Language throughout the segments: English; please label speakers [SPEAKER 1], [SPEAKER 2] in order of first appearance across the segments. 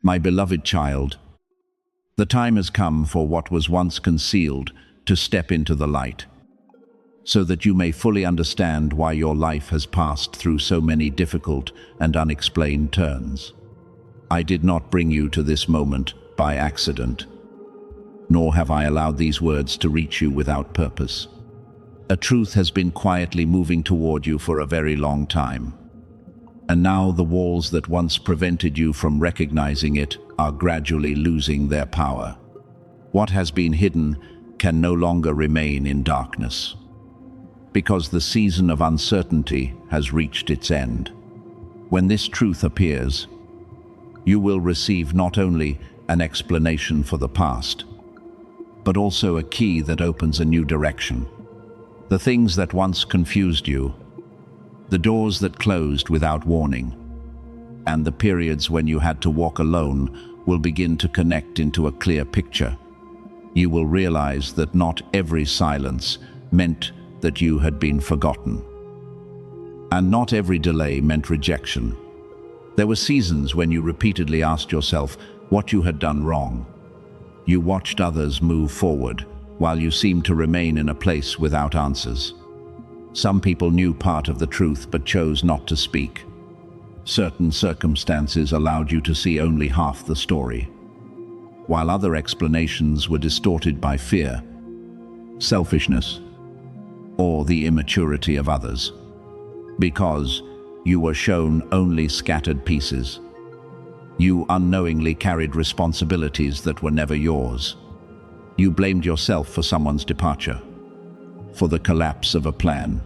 [SPEAKER 1] My beloved child, the time has come for what was once concealed to step into the light, so that you may fully understand why your life has passed through so many difficult and unexplained turns. I did not bring you to this moment by accident, nor have I allowed these words to reach you without purpose. A truth has been quietly moving toward you for a very long time, and now the walls that once prevented you from recognizing it are gradually losing their power. What has been hidden can no longer remain in darkness, because the season of uncertainty has reached its end. When this truth appears, you will receive not only an explanation for the past, but also a key that opens a new direction. The things that once confused you, the doors that closed without warning, and the periods when you had to walk alone will begin to connect into a clear picture. You will realize that not every silence meant that you had been forgotten, and not every delay meant rejection. There were seasons when you repeatedly asked yourself what you had done wrong. You watched others move forward, while you seemed to remain in a place without answers. Some people knew part of the truth but chose not to speak. Certain circumstances allowed you to see only half the story, while other explanations were distorted by fear, selfishness, or the immaturity of others. Because you were shown only scattered pieces, you unknowingly carried responsibilities that were never yours. You blamed yourself for someone's departure, for the collapse of a plan,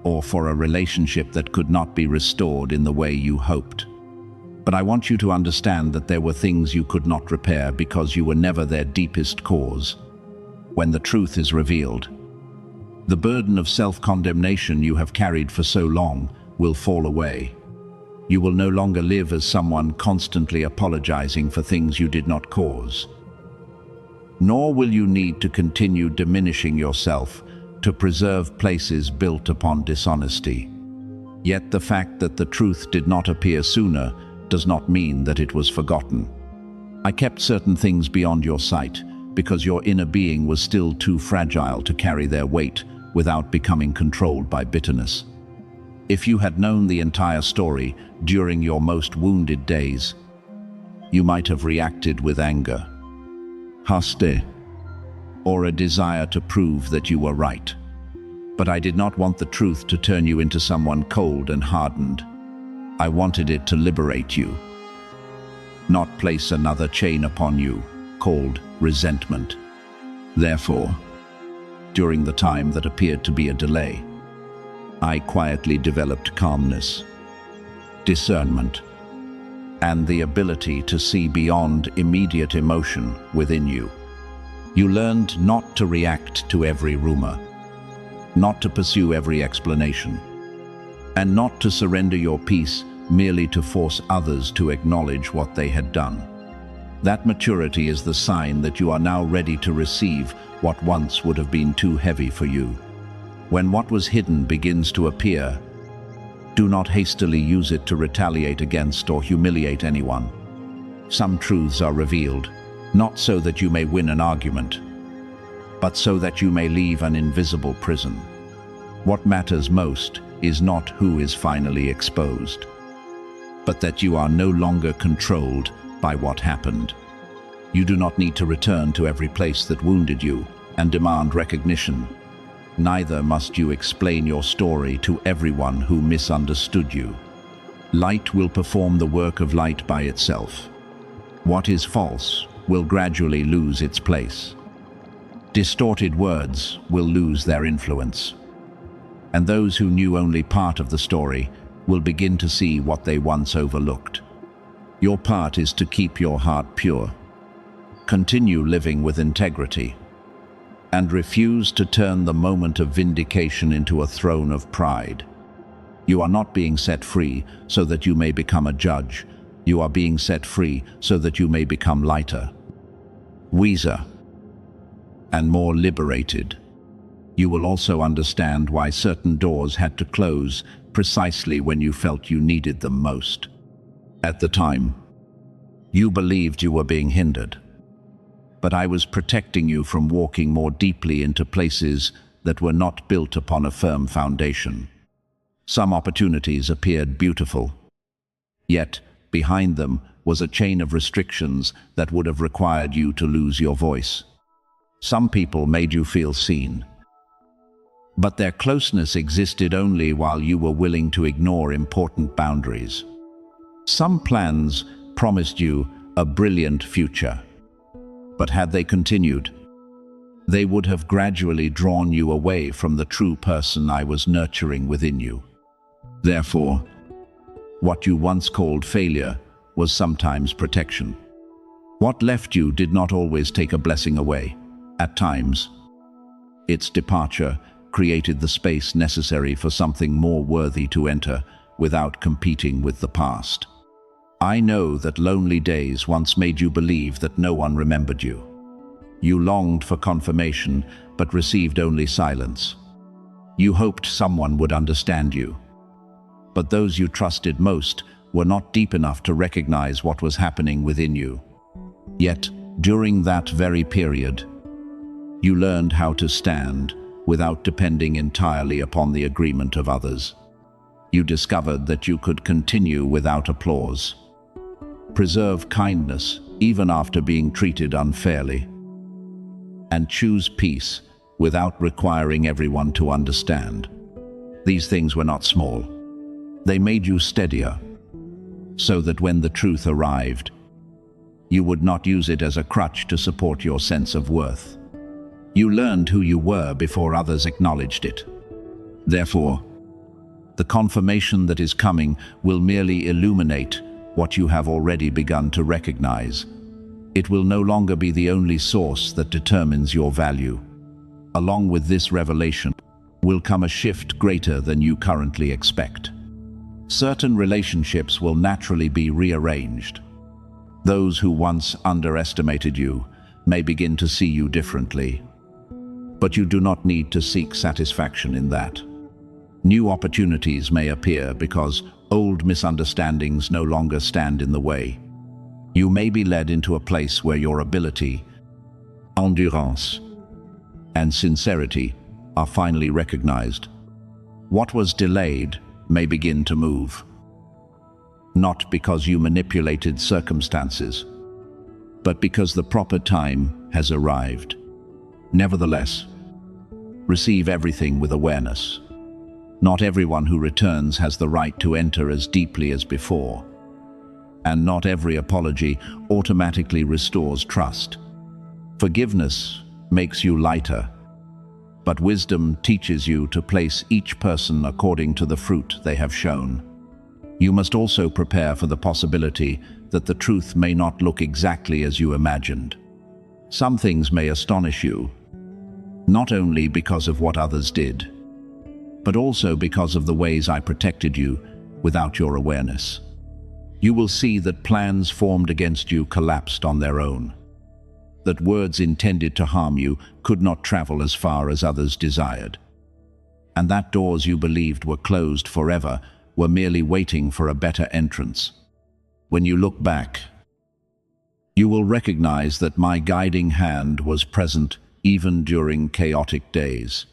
[SPEAKER 1] or for a relationship that could not be restored in the way you hoped. But I want you to understand that there were things you could not repair because you were never their deepest cause. When the truth is revealed, the burden of self-condemnation you have carried for so long will fall away. You will no longer live as someone constantly apologizing for things you did not cause. Nor will you need to continue diminishing yourself to preserve places built upon dishonesty. Yet the fact that the truth did not appear sooner does not mean that it was forgotten. I kept certain things beyond your sight because your inner being was still too fragile to carry their weight without becoming controlled by bitterness. If you had known the entire story during your most wounded days, you might have reacted with anger, hostility, or a desire to prove that you were right. But I did not want the truth to turn you into someone cold and hardened. I wanted it to liberate you, not place another chain upon you called resentment. Therefore, during the time that appeared to be a delay, I quietly developed calmness, discernment, and the ability to see beyond immediate emotion within you. You learned not to react to every rumor, not to pursue every explanation, and not to surrender your peace merely to force others to acknowledge what they had done. That maturity is the sign that you are now ready to receive what once would have been too heavy for you. When what was hidden begins to appear, do not hastily use it to retaliate against or humiliate anyone. Some truths are revealed, not so that you may win an argument, but so that you may leave an invisible prison. What matters most is not who is finally exposed, but that you are no longer controlled by what happened. You do not need to return to every place that wounded you and demand recognition. Neither must you explain your story to everyone who misunderstood you. Light will perform the work of light by itself. What is false will gradually lose its place. Distorted words will lose their influence, and those who knew only part of the story will begin to see what they once overlooked. Your part is to keep your heart pure, continue living with integrity, and refuse to turn the moment of vindication into a throne of pride. You are not being set free so that you may become a judge. You are being set free so that you may become lighter, wiser, and more liberated. You will also understand why certain doors had to close precisely when you felt you needed them most. At the time, You believed you were being hindered, but I was protecting you from walking more deeply into places that were not built upon a firm foundation. Some opportunities appeared beautiful, yet behind them was a chain of restrictions that would have required you to lose your voice. Some people made you feel seen, but their closeness existed only while you were willing to ignore important boundaries. Some plans promised you a brilliant future, but had they continued, they would have gradually drawn you away from the true person I was nurturing within you. Therefore, what you once called failure was sometimes protection. What left you did not always take a blessing away. At times, its departure created the space necessary for something more worthy to enter without competing with the past. I know that lonely days once made you believe that no one remembered you. You longed for confirmation, but received only silence. You hoped someone would understand you, but those you trusted most were not deep enough to recognize what was happening within you. Yet, during that very period, you learned how to stand without depending entirely upon the agreement of others. You discovered that you could continue without applause, preserve kindness even after being treated unfairly, and choose peace without requiring everyone to understand. These things were not small. They made you steadier, so that when the truth arrived, you would not use it as a crutch to support your sense of worth. You learned who you were before others acknowledged it. Therefore, the confirmation that is coming will merely illuminate what you have already begun to recognize. It will no longer be the only source that determines your value. Along with this revelation will come a shift greater than you currently expect. Certain relationships will naturally be rearranged. Those who once underestimated you may begin to see you differently, but you do not need to seek satisfaction in that. New opportunities may appear because old misunderstandings no longer stand in the way. You may be led into a place where your ability, endurance, and sincerity are finally recognized. What was delayed may begin to move, not because you manipulated circumstances, but because the proper time has arrived. Nevertheless, receive everything with awareness. Not everyone who returns has the right to enter as deeply as before, and not every apology automatically restores trust. Forgiveness makes you lighter, but wisdom teaches you to place each person according to the fruit they have shown. You must also prepare for the possibility that the truth may not look exactly as you imagined. Some things may astonish you, not only because of what others did, but also because of the ways I protected you without your awareness. You will see that plans formed against you collapsed on their own, that words intended to harm you could not travel as far as others desired, and that doors you believed were closed forever were merely waiting for a better entrance. When you look back, you will recognize that my guiding hand was present even during chaotic days.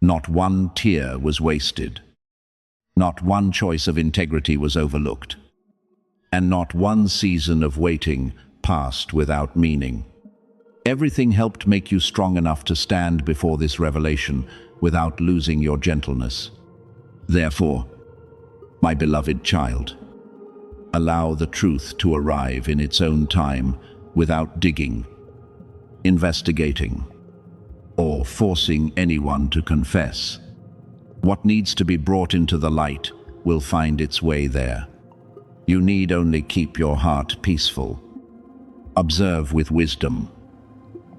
[SPEAKER 1] Not one tear was wasted. Not one choice of integrity was overlooked. And not one season of waiting passed without meaning. Everything helped make you strong enough to stand before this revelation without losing your gentleness. Therefore, my beloved child, allow the truth to arrive in its own time without digging, investigating, or forcing anyone to confess. What needs to be brought into the light will find its way there. You need only keep your heart peaceful, observe with wisdom,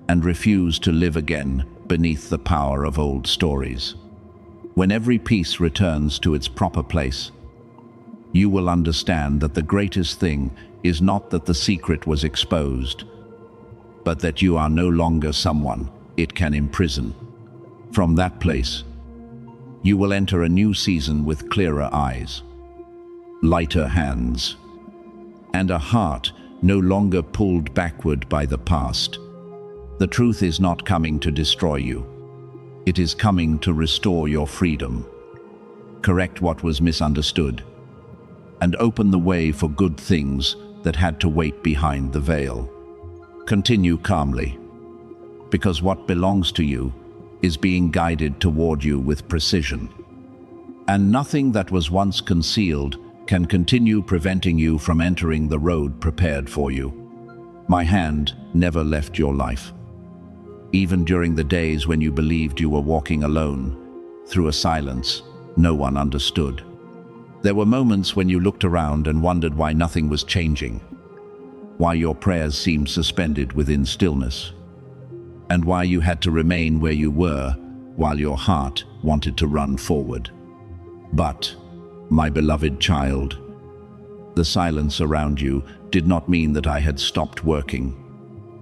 [SPEAKER 1] and refuse to live again beneath the power of old stories. When every piece returns to its proper place, you will understand that the greatest thing is not that the secret was exposed, but that you are no longer someone it can imprison. From that place, you will enter a new season with clearer eyes, lighter hands, and a heart no longer pulled backward by the past. The truth is not coming to destroy you. It is coming to restore your freedom, correct what was misunderstood, and open the way for good things that had to wait behind the veil. Continue calmly, because what belongs to you is being guided toward you with precision. And nothing that was once concealed can continue preventing you from entering the road prepared for you. My hand never left your life. Even during the days when you believed you were walking alone, through a silence no one understood. There were moments when you looked around and wondered why nothing was changing, why your prayers seemed suspended within stillness, and why you had to remain where you were while your heart wanted to run forward. But, my beloved child, the silence around you did not mean that I had stopped working.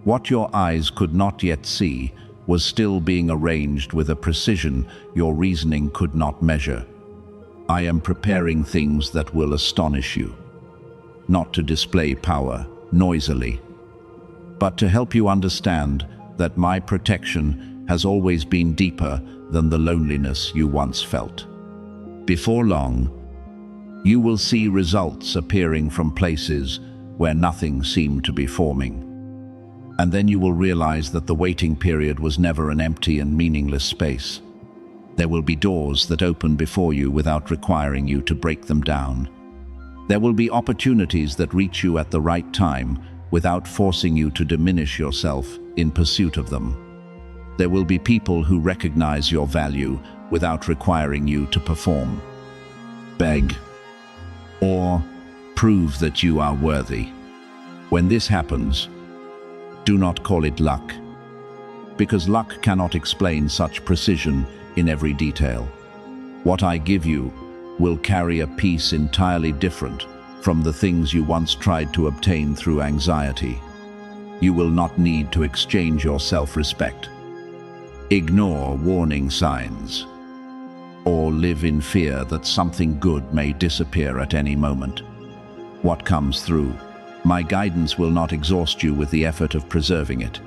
[SPEAKER 1] What your eyes could not yet see was still being arranged with a precision your reasoning could not measure. I am preparing things that will astonish you, not to display power noisily, but to help you understand that my protection has always been deeper than the loneliness you once felt. Before long, you will see results appearing from places where nothing seemed to be forming. And then you will realize that the waiting period was never an empty and meaningless space. There will be doors that open before you without requiring you to break them down. There will be opportunities that reach you at the right time without forcing you to diminish yourself in pursuit of them. There will be people who recognize your value without requiring you to perform, beg, or prove that you are worthy. When this happens, do not call it luck, because luck cannot explain such precision in every detail. What I give you will carry a peace entirely different from the things you once tried to obtain through anxiety. You will not need to exchange your self-respect, ignore warning signs, or live in fear that something good may disappear at any moment. What comes through, my guidance will not exhaust you with the effort of preserving it.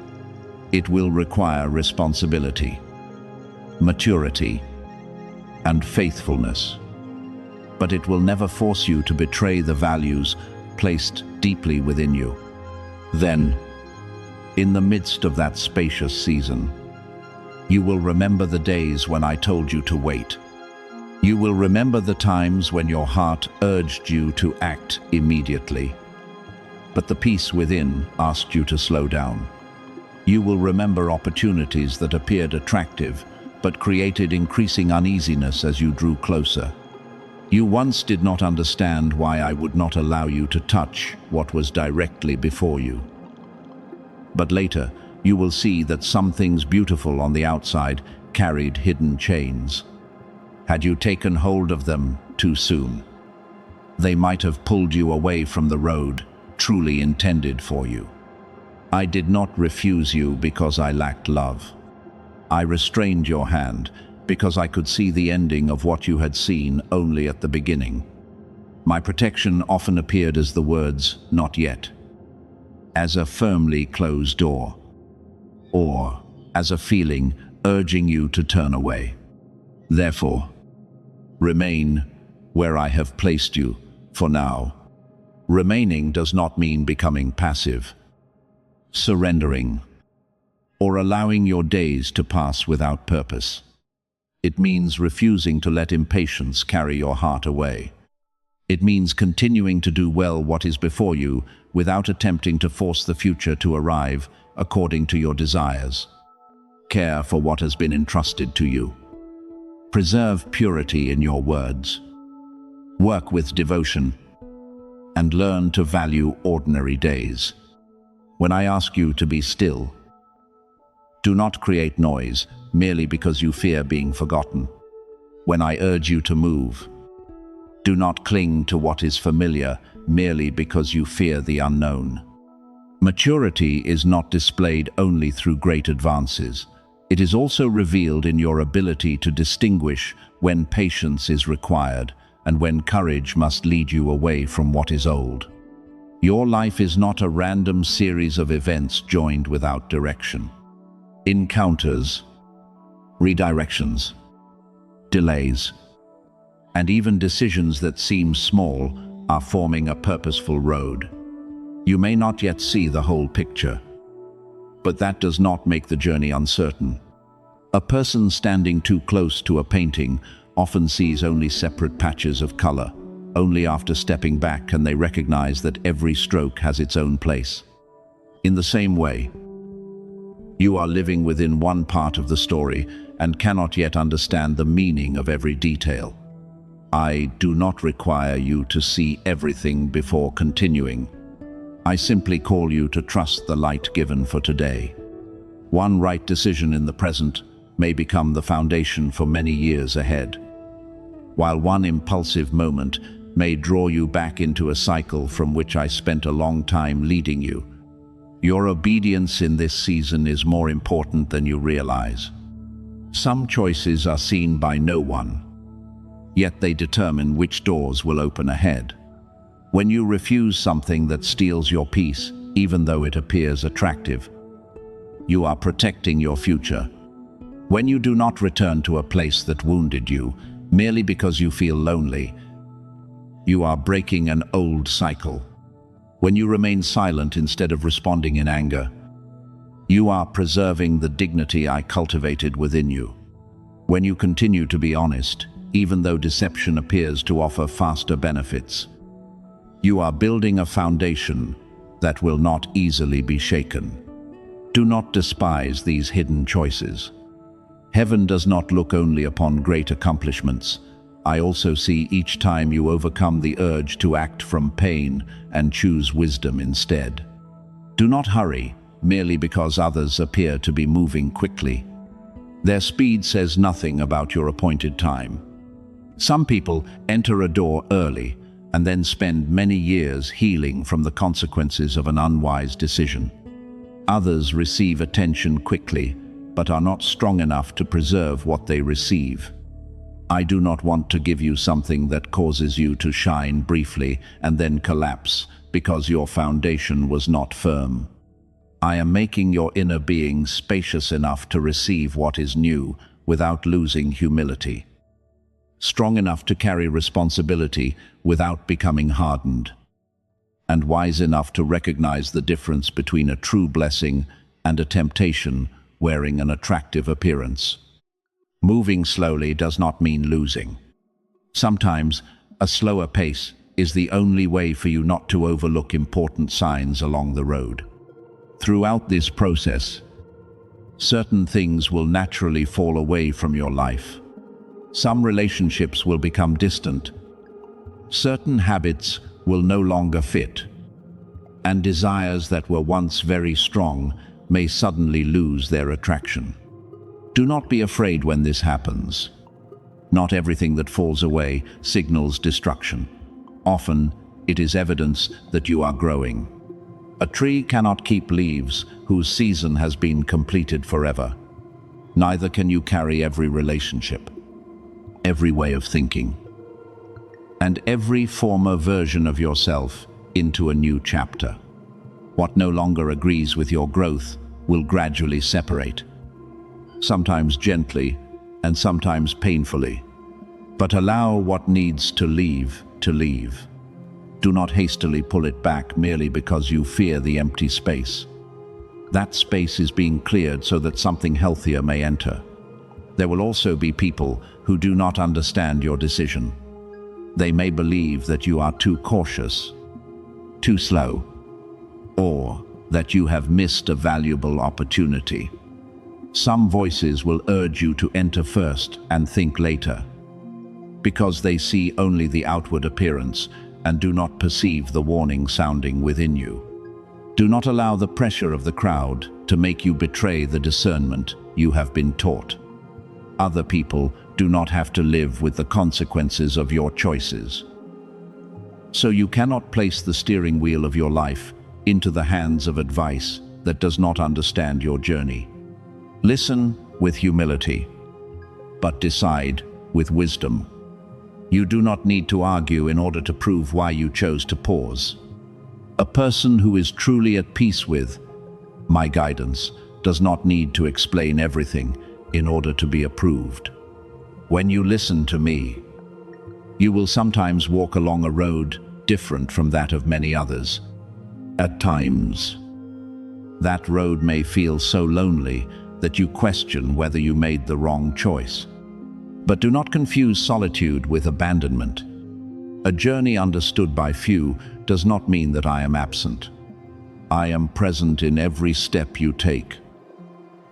[SPEAKER 1] It will require responsibility, maturity, and faithfulness. But it will never force you to betray the values placed deeply within you. Then, in the midst of that spacious season, you will remember the days when I told you to wait. You will remember the times when your heart urged you to act immediately, but the peace within asked you to slow down. You will remember opportunities that appeared attractive, but created increasing uneasiness as you drew closer. You once did not understand why I would not allow you to touch what was directly before you. But later, you will see that some things beautiful on the outside carried hidden chains. Had you taken hold of them too soon, they might have pulled you away from the road truly intended for you. I did not refuse you because I lacked love. I restrained your hand because I could see the ending of what you had seen only at the beginning. My protection often appeared as the words, "not yet," as a firmly closed door, or as a feeling urging you to turn away. Therefore, remain where I have placed you for now. Remaining does not mean becoming passive, surrendering, or allowing your days to pass without purpose. It means refusing to let impatience carry your heart away. It means continuing to do well what is before you without attempting to force the future to arrive according to your desires. Care for what has been entrusted to you. Preserve purity in your words. Work with devotion, and learn to value ordinary days. When I ask you to be still, do not create noise merely because you fear being forgotten. When I urge you to move, do not cling to what is familiar merely because you fear the unknown. Maturity is not displayed only through great advances. It is also revealed in your ability to distinguish when patience is required and when courage must lead you away from what is old. Your life is not a random series of events joined without direction. Encounters, redirections, delays, and even decisions that seem small are forming a purposeful road. You may not yet see the whole picture, but that does not make the journey uncertain. A person standing too close to a painting often sees only separate patches of color. Only after stepping back can they recognize that every stroke has its own place. In the same way, you are living within one part of the story and cannot yet understand the meaning of every detail. I do not require you to see everything before continuing. I simply call you to trust the light given for today. One right decision in the present may become the foundation for many years ahead, while one impulsive moment may draw you back into a cycle from which I spent a long time leading you. Your obedience in this season is more important than you realize. Some choices are seen by no one, yet they determine which doors will open ahead. When you refuse something that steals your peace, even though it appears attractive, you are protecting your future. When you do not return to a place that wounded you, merely because you feel lonely, you are breaking an old cycle. When you remain silent instead of responding in anger, you are preserving the dignity I cultivated within you. When you continue to be honest, even though deception appears to offer faster benefits, you are building a foundation that will not easily be shaken. Do not despise these hidden choices. Heaven does not look only upon great accomplishments. I also see each time you overcome the urge to act from pain and choose wisdom instead. Do not hurry merely because others appear to be moving quickly. Their speed says nothing about your appointed time. Some people enter a door early and then spend many years healing from the consequences of an unwise decision. Others receive attention quickly, but are not strong enough to preserve what they receive. I do not want to give you something that causes you to shine briefly and then collapse because your foundation was not firm. I am making your inner being spacious enough to receive what is new without losing humility, strong enough to carry responsibility without becoming hardened, and wise enough to recognize the difference between a true blessing and a temptation wearing an attractive appearance. Moving slowly does not mean losing. Sometimes a slower pace is the only way for you not to overlook important signs along the road. Throughout this process, certain things will naturally fall away from your life. Some relationships will become distant. Certain habits will no longer fit, and desires that were once very strong may suddenly lose their attraction. Do not be afraid when this happens. Not everything that falls away signals destruction. Often, it is evidence that you are growing. A tree cannot keep leaves whose season has been completed forever. Neither can you carry every relationship, every way of thinking, and every former version of yourself into a new chapter. What no longer agrees with your growth will gradually separate, sometimes gently and sometimes painfully. But allow what needs to leave to leave. Do not hastily pull it back merely because you fear the empty space. That space is being cleared so that something healthier may enter. There will also be people who do not understand your decision. They may believe that you are too cautious, too slow, or that you have missed a valuable opportunity. Some voices will urge you to enter first and think later, because they see only the outward appearance and do not perceive the warning sounding within you. Do not allow the pressure of the crowd to make you betray the discernment you have been taught. Other people do not have to live with the consequences of your choices. So you cannot place the steering wheel of your life into the hands of advice that does not understand your journey. Listen with humility, but decide with wisdom. You do not need to argue in order to prove why you chose to pause. A person who is truly at peace with my guidance does not need to explain everything in order to be approved. When you listen to me, you will sometimes walk along a road different from that of many others. At times, that road may feel so lonely that you question whether you made the wrong choice. But do not confuse solitude with abandonment. A journey understood by few does not mean that I am absent. I am present in every step you take.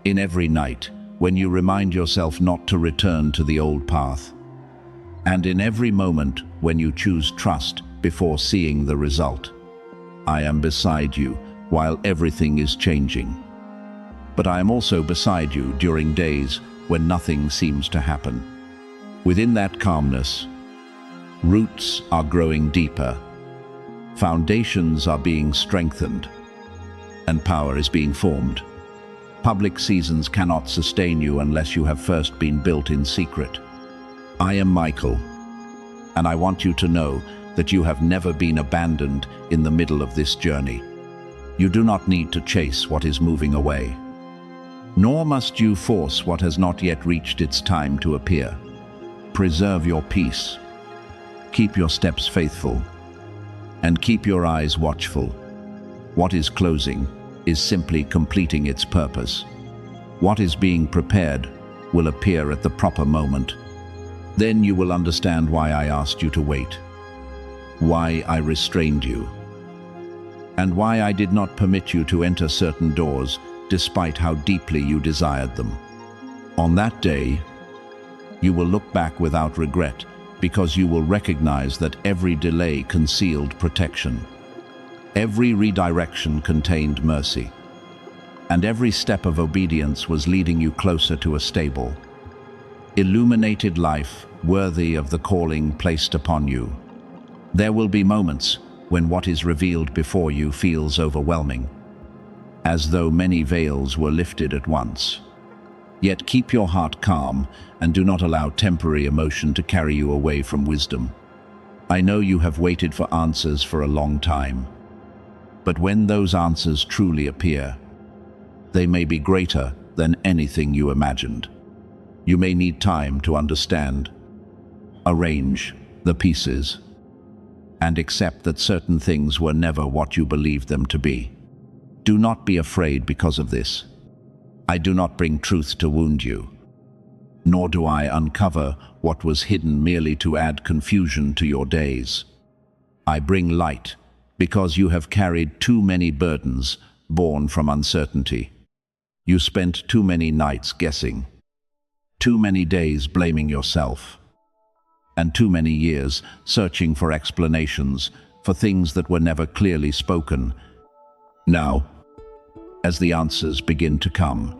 [SPEAKER 1] In every night, when you remind yourself not to return to the old path. And in every moment when you choose trust before seeing the result. I am beside you while everything is changing. But I am also beside you during days when nothing seems to happen. Within that calmness, roots are growing deeper, foundations are being strengthened, and power is being formed. Public seasons cannot sustain you unless you have first been built in secret. I am Michael, and I want you to know that you have never been abandoned in the middle of this journey. You do not need to chase what is moving away, nor must you force what has not yet reached its time to appear. Preserve your peace, keep your steps faithful, and keep your eyes watchful. What is closing is simply completing its purpose. What is being prepared will appear at the proper moment. Then you will understand why I asked you to wait, why I restrained you, and why I did not permit you to enter certain doors despite how deeply you desired them. On that day, you will look back without regret because you will recognize that every delay concealed protection. Every redirection contained mercy, and every step of obedience was leading you closer to a stable, illuminated life worthy of the calling placed upon you. There will be moments when what is revealed before you feels overwhelming, as though many veils were lifted at once. Yet keep your heart calm and do not allow temporary emotion to carry you away from wisdom. I know you have waited for answers for a long time. But when those answers truly appear, they may be greater than anything you imagined. You may need time to understand, arrange the pieces, and accept that certain things were never what you believed them to be. Do not be afraid because of this. I do not bring truth to wound you, nor do I uncover what was hidden merely to add confusion to your days. I bring light because you have carried too many burdens born from uncertainty. You spent too many nights guessing, too many days blaming yourself, and too many years searching for explanations for things that were never clearly spoken. Now, as the answers begin to come,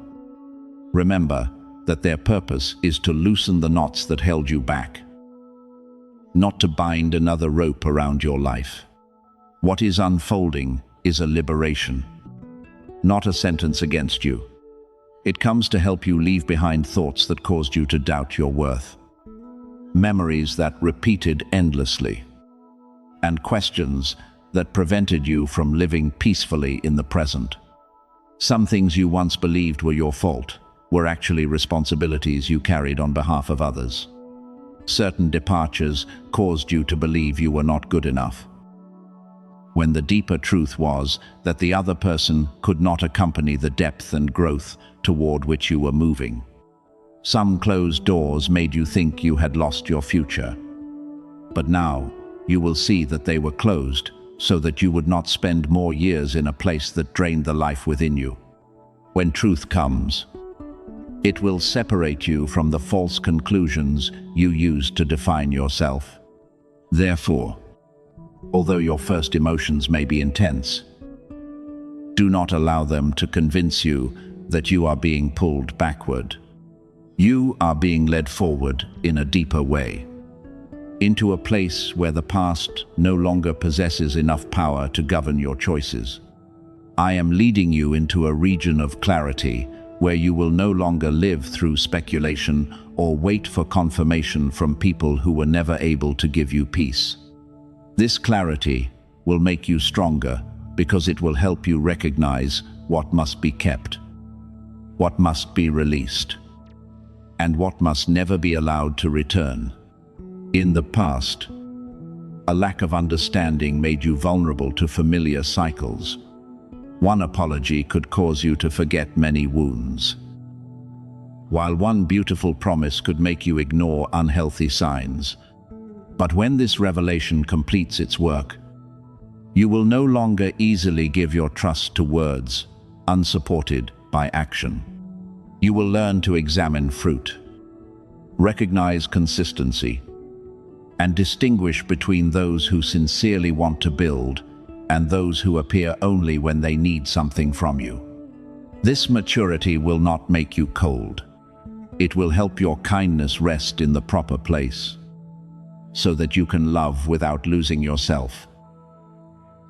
[SPEAKER 1] remember that their purpose is to loosen the knots that held you back, not to bind another rope around your life. What is unfolding is a liberation, not a sentence against you. It comes to help you leave behind thoughts that caused you to doubt your worth, memories that repeated endlessly, and questions that prevented you from living peacefully in the present. Some things you once believed were your fault were actually responsibilities you carried on behalf of others. Certain departures caused you to believe you were not good enough, when the deeper truth was that the other person could not accompany the depth and growth toward which you were moving. Some closed doors made you think you had lost your future, but now you will see that they were closed so that you would not spend more years in a place that drained the life within you. When truth comes, it will separate you from the false conclusions you used to define yourself. Therefore, although your first emotions may be intense, do not allow them to convince you that you are being pulled backward. You are being led forward in a deeper way, into a place where the past no longer possesses enough power to govern your choices. I am leading you into a region of clarity where you will no longer live through speculation or wait for confirmation from people who were never able to give you peace. This clarity will make you stronger because it will help you recognize what must be kept, what must be released, and what must never be allowed to return. In the past, a lack of understanding made you vulnerable to familiar cycles. One apology could cause you to forget many wounds, while one beautiful promise could make you ignore unhealthy signs. But when this revelation completes its work, you will no longer easily give your trust to words, unsupported by action. You will learn to examine fruit, recognize consistency, and distinguish between those who sincerely want to build and those who appear only when they need something from you. This maturity will not make you cold. It will help your kindness rest in the proper place, so that you can love without losing yourself,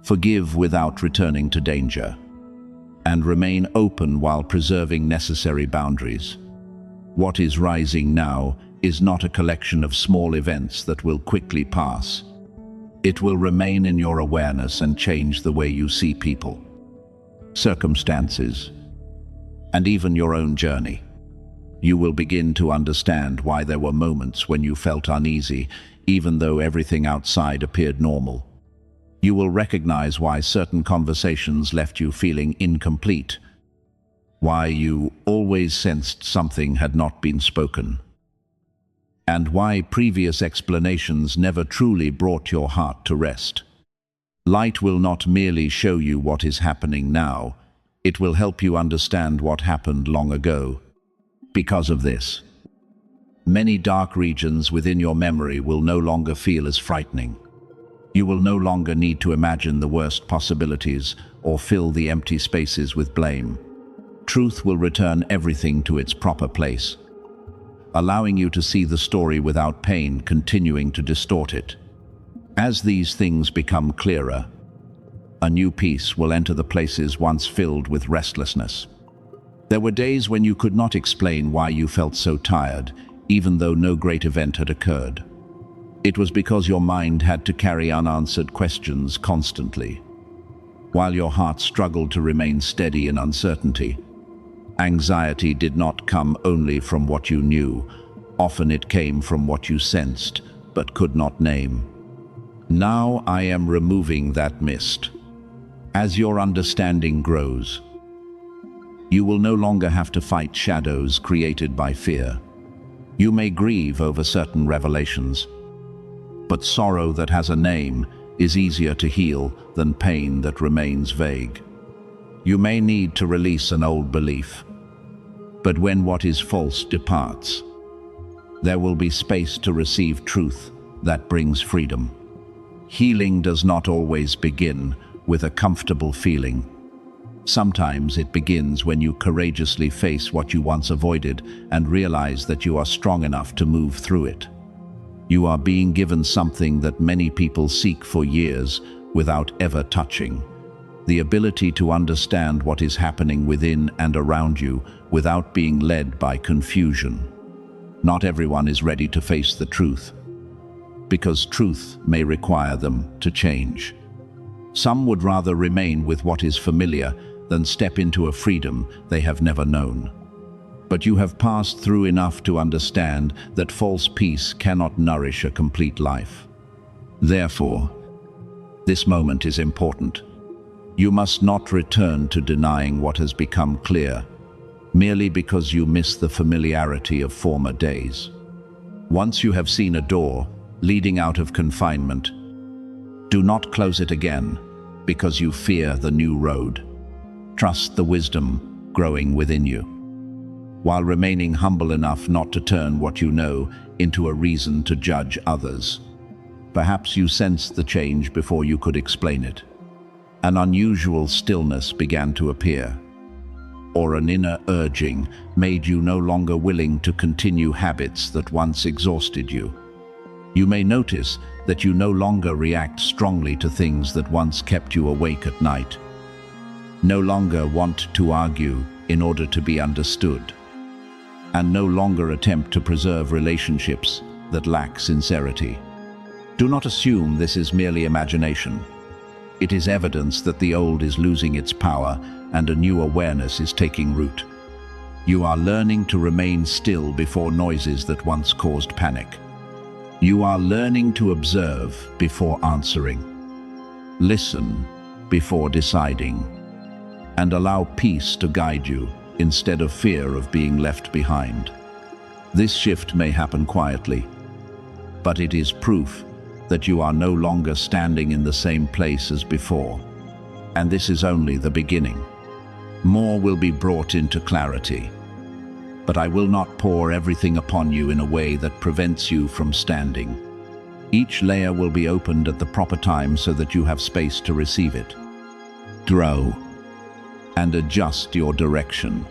[SPEAKER 1] forgive without returning to danger, and remain open while preserving necessary boundaries. What is rising now is not a collection of small events that will quickly pass. It will remain in your awareness and change the way you see people, circumstances, and even your own journey. You will begin to understand why there were moments when you felt uneasy, even though everything outside appeared normal. You will recognize why certain conversations left you feeling incomplete, why you always sensed something had not been spoken, and why previous explanations never truly brought your heart to rest. Light will not merely show you what is happening now, it will help you understand what happened long ago. Because of this, many dark regions within your memory will no longer feel as frightening. You will no longer need to imagine the worst possibilities or fill the empty spaces with blame. Truth will return everything to its proper place, allowing you to see the story without pain continuing to distort it. As these things become clearer, a new peace will enter the places once filled with restlessness. There were days when you could not explain why you felt so tired, even though no great event had occurred. It was because your mind had to carry unanswered questions constantly, while your heart struggled to remain steady in uncertainty. Anxiety did not come only from what you knew. Often it came from what you sensed, but could not name. Now I am removing that mist. As your understanding grows, you will no longer have to fight shadows created by fear. You may grieve over certain revelations, but sorrow that has a name is easier to heal than pain that remains vague. You may need to release an old belief, but when what is false departs, there will be space to receive truth that brings freedom. Healing does not always begin with a comfortable feeling. Sometimes it begins when you courageously face what you once avoided and realize that you are strong enough to move through it. You are being given something that many people seek for years without ever touching: the ability to understand what is happening within and around you without being led by confusion. Not everyone is ready to face the truth, because truth may require them to change. Some would rather remain with what is familiar than step into a freedom they have never known. But you have passed through enough to understand that false peace cannot nourish a complete life. Therefore, this moment is important. You must not return to denying what has become clear, merely because you miss the familiarity of former days. Once you have seen a door leading out of confinement, do not close it again because you fear the new road. Trust the wisdom growing within you, while remaining humble enough not to turn what you know into a reason to judge others. Perhaps you sensed the change before you could explain it. An unusual stillness began to appear, or an inner urging made you no longer willing to continue habits that once exhausted you. You may notice that you no longer react strongly to things that once kept you awake at night. No longer want to argue in order to be understood, and no longer attempt to preserve relationships that lack sincerity. Do not assume this is merely imagination. It is evidence that the old is losing its power and a new awareness is taking root. You are learning to remain still before noises that once caused panic. You are learning to observe before answering. Listen before deciding. And allow peace to guide you instead of fear of being left behind. This shift may happen quietly, but it is proof that you are no longer standing in the same place as before. And this is only the beginning. More will be brought into clarity. But I will not pour everything upon you in a way that prevents you from standing. Each layer will be opened at the proper time so that you have space to receive it. Grow and adjust your direction.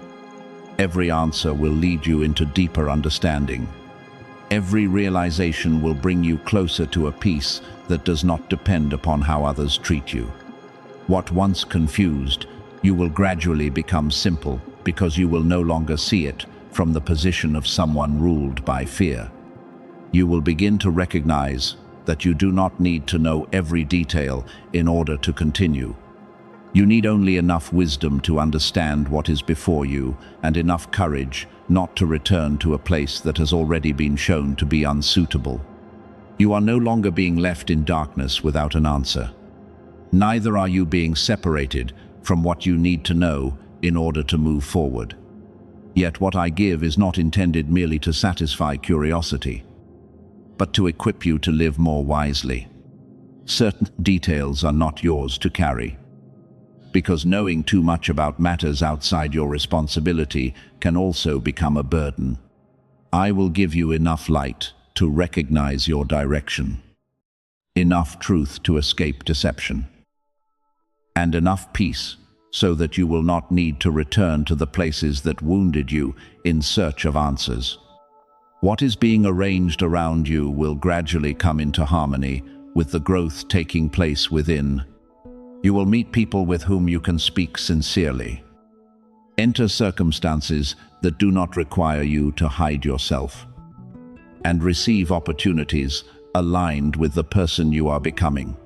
[SPEAKER 1] Every answer will lead you into deeper understanding. Every realization will bring you closer to a peace that does not depend upon how others treat you. What once confused, you will gradually become simple because you will no longer see it from the position of someone ruled by fear. You will begin to recognize that you do not need to know every detail in order to continue. You need only enough wisdom to understand what is before you and enough courage not to return to a place that has already been shown to be unsuitable. You are no longer being left in darkness without an answer. Neither are you being separated from what you need to know in order to move forward. Yet what I give is not intended merely to satisfy curiosity, but to equip you to live more wisely. Certain details are not yours to carry, because knowing too much about matters outside your responsibility can also become a burden. I will give you enough light to recognize your direction, enough truth to escape deception, and enough peace so that you will not need to return to the places that wounded you in search of answers. What is being arranged around you will gradually come into harmony with the growth taking place within. You will meet people with whom you can speak sincerely. Enter circumstances that do not require you to hide yourself, and receive opportunities aligned with the person you are becoming.